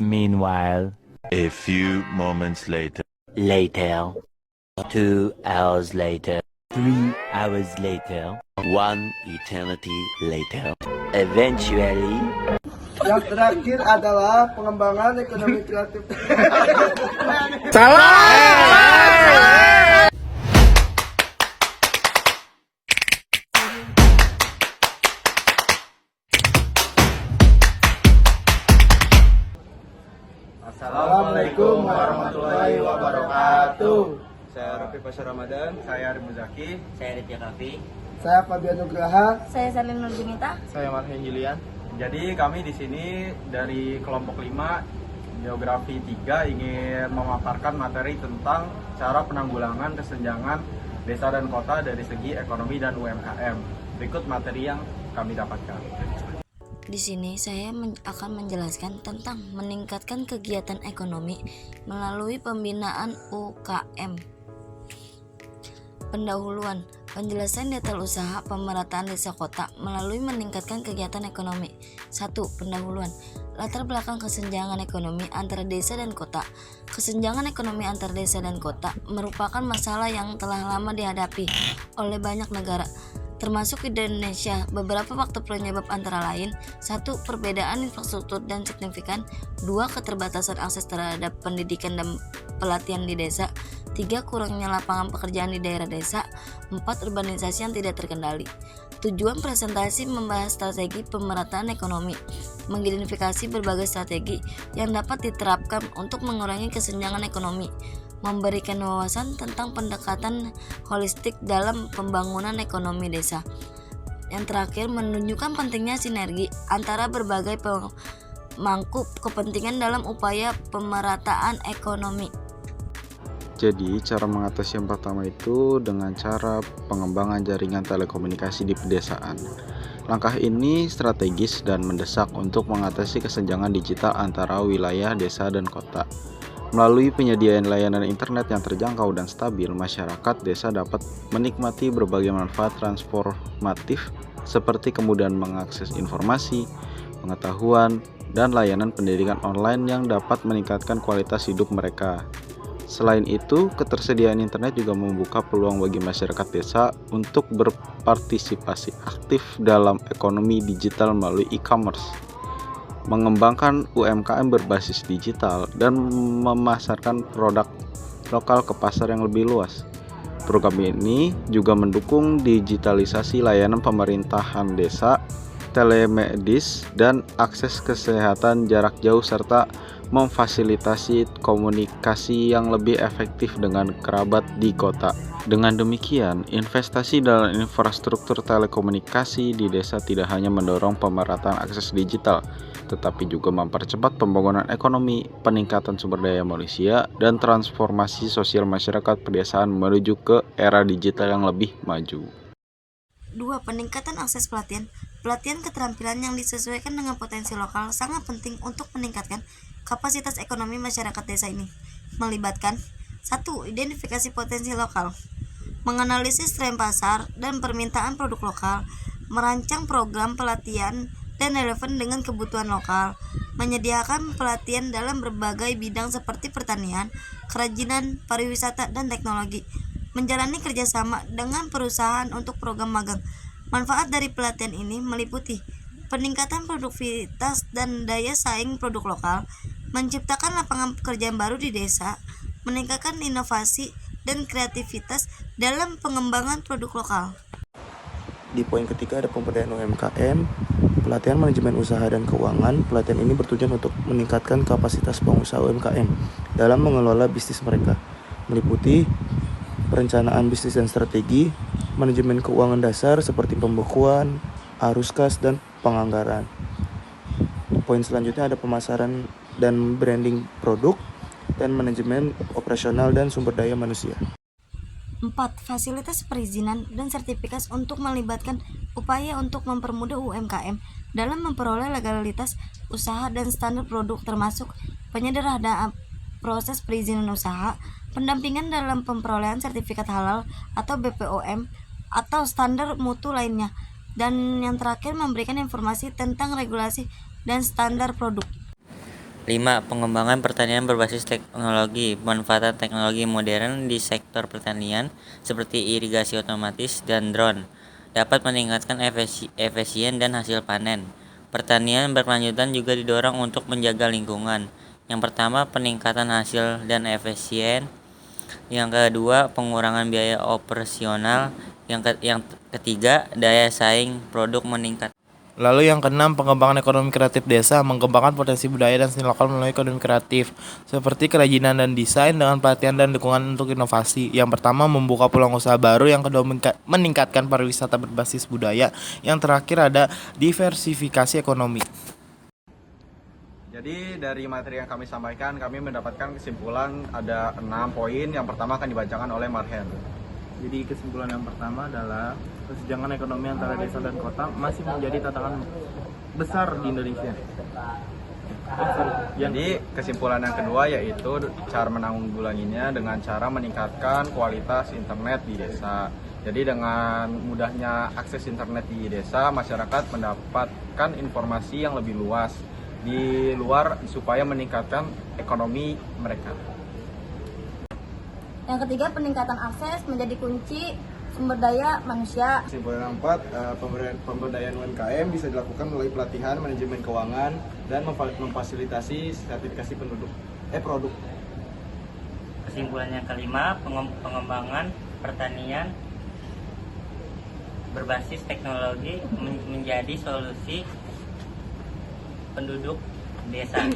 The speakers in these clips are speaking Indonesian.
Meanwhile, A few moments later. 2 hours later, 3 hours later, One eternity later. eventually, Yang terakhir adalah pengembangan ekonomi kreatif. Assalamualaikum warahmatullahi wabarakatuh. Saya Rafi Pasha Ramadan, saya Arif Muzaki. saya Ritya Kafi. Saya Fabian Nugraha. Saya Salim Nurjunita. Saya Marhen Julian. Jadi kami di sini dari kelompok 5 Geografi 3 ingin memaparkan materi tentang cara penanggulangan kesenjangan desa dan kota dari segi ekonomi dan UMKM. Berikut materi yang kami dapatkan. Di sini saya akan menjelaskan tentang meningkatkan kegiatan ekonomi melalui pembinaan UKM. Pendahuluan, penjelasan detail usaha pemerataan desa kota melalui meningkatkan kegiatan ekonomi. 1. Pendahuluan, latar belakang kesenjangan ekonomi antara desa dan kota. Kesenjangan ekonomi antar desa dan kota merupakan masalah yang telah lama dihadapi oleh banyak negara, termasuk Indonesia. Beberapa faktor penyebab antara lain: 1. Perbedaan infrastruktur dan signifikan. 2. Keterbatasan akses terhadap pendidikan dan pelatihan di desa. 3. Kurangnya lapangan pekerjaan di daerah desa. 4. Urbanisasi yang tidak terkendali. Tujuan presentasi membahas strategi pemerataan ekonomi, mengidentifikasi berbagai strategi yang dapat diterapkan untuk mengurangi kesenjangan ekonomi, memberikan wawasan tentang pendekatan holistik dalam pembangunan ekonomi desa. Yang terakhir, menunjukkan pentingnya sinergi antara berbagai pemangku kepentingan dalam upaya pemerataan ekonomi. Jadi cara mengatasi yang pertama itu dengan cara pengembangan jaringan telekomunikasi di pedesaan. Langkah ini strategis dan mendesak untuk mengatasi kesenjangan digital antara wilayah desa dan kota. Melalui penyediaan layanan internet yang terjangkau dan stabil, masyarakat desa dapat menikmati berbagai manfaat transformatif seperti kemudahan mengakses informasi, pengetahuan, dan layanan pendidikan online yang dapat meningkatkan kualitas hidup mereka. Selain itu, ketersediaan internet juga membuka peluang bagi masyarakat desa untuk berpartisipasi aktif dalam ekonomi digital melalui e-commerce, mengembangkan UMKM berbasis digital, dan memasarkan produk lokal ke pasar yang lebih luas. Program ini juga mendukung digitalisasi layanan pemerintahan desa, telemedis, dan akses kesehatan jarak jauh, serta memfasilitasi komunikasi yang lebih efektif dengan kerabat di kota. Dengan demikian, investasi dalam infrastruktur telekomunikasi di desa tidak hanya mendorong pemerataan akses digital, tetapi juga mempercepat pembangunan ekonomi, peningkatan sumber daya manusia, dan transformasi sosial masyarakat pedesaan menuju ke era digital yang lebih maju. 2. Peningkatan akses pelatihan. Pelatihan keterampilan yang disesuaikan dengan potensi lokal sangat penting untuk meningkatkan kapasitas ekonomi masyarakat desa ini. Melibatkan: 1. Identifikasi potensi lokal, menganalisis tren pasar dan permintaan produk lokal, merancang program pelatihan dan relevan dengan kebutuhan lokal, menyediakan pelatihan dalam berbagai bidang seperti pertanian, kerajinan, pariwisata, dan teknologi, menjalani kerjasama dengan perusahaan untuk program magang. Manfaat dari pelatihan ini meliputi peningkatan produktivitas dan daya saing produk lokal, menciptakan lapangan pekerjaan baru di desa, meningkatkan inovasi dan kreativitas dalam pengembangan produk lokal. Di poin ketiga ada pemberdayaan UMKM, pelatihan manajemen usaha dan keuangan. Pelatihan ini bertujuan untuk meningkatkan kapasitas pengusaha UMKM dalam mengelola bisnis mereka, meliputi perencanaan bisnis dan strategi, manajemen keuangan dasar seperti pembukuan, arus kas, dan penganggaran. Poin selanjutnya ada pemasaran dan branding produk, dan manajemen operasional dan sumber daya manusia. 4. Fasilitas perizinan dan sertifikat untuk melibatkan upaya untuk mempermudah UMKM dalam memperoleh legalitas usaha dan standar produk, termasuk penyederhanaan proses perizinan usaha, pendampingan dalam pemperolehan sertifikat halal atau BPOM atau standar mutu lainnya, dan yang terakhir memberikan informasi tentang regulasi dan standar produk. 5. Pengembangan pertanian berbasis teknologi. Pemanfaatan teknologi modern di sektor pertanian seperti irigasi otomatis dan drone dapat meningkatkan efisien dan hasil panen. Pertanian berkelanjutan juga didorong untuk menjaga lingkungan. Yang pertama, peningkatan hasil dan efisien. Yang kedua, pengurangan biaya operasional. Yang ketiga, daya saing produk meningkat. Lalu yang keenam, pengembangan ekonomi kreatif desa, mengembangkan potensi budaya dan seni lokal melalui ekonomi kreatif, seperti kerajinan dan desain dengan pelatihan dan dukungan untuk inovasi. Yang pertama, membuka peluang usaha baru. Yang kedua, meningkatkan pariwisata berbasis budaya. Yang terakhir ada diversifikasi ekonomi. Jadi dari materi yang kami sampaikan, kami mendapatkan kesimpulan ada 6 poin. Yang pertama akan dibacakan oleh Marhen. Jadi kesimpulan yang pertama adalah kesenjangan ekonomi antara desa dan kota masih menjadi tantangan besar di Indonesia. Jadi kesimpulan yang kedua yaitu cara menanggulanginya dengan cara meningkatkan kualitas internet di desa. Jadi dengan mudahnya akses internet di desa, masyarakat mendapatkan informasi yang lebih luas di luar supaya meningkatkan ekonomi mereka. Yang ketiga, peningkatan akses menjadi kunci sumber daya manusia. Kesimpulan yang keempat, pemberdayaan UMKM bisa dilakukan melalui pelatihan manajemen keuangan dan memfasilitasi sertifikasi produk. Kesimpulan yang kelima, pengembangan pertanian berbasis teknologi menjadi solusi penduduk desa.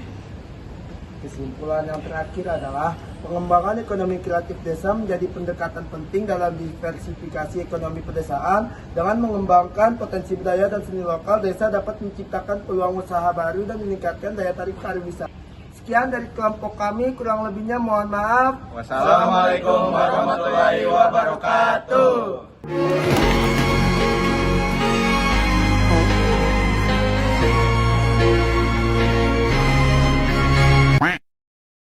Kesimpulan yang terakhir adalah pengembangan ekonomi kreatif desa menjadi pendekatan penting dalam diversifikasi ekonomi pedesaan. Dengan mengembangkan potensi budaya dan seni lokal, desa dapat menciptakan peluang usaha baru dan meningkatkan daya tarik pariwisata. Sekian dari kelompok kami, kurang lebihnya mohon maaf. Wassalamualaikum warahmatullahi wabarakatuh.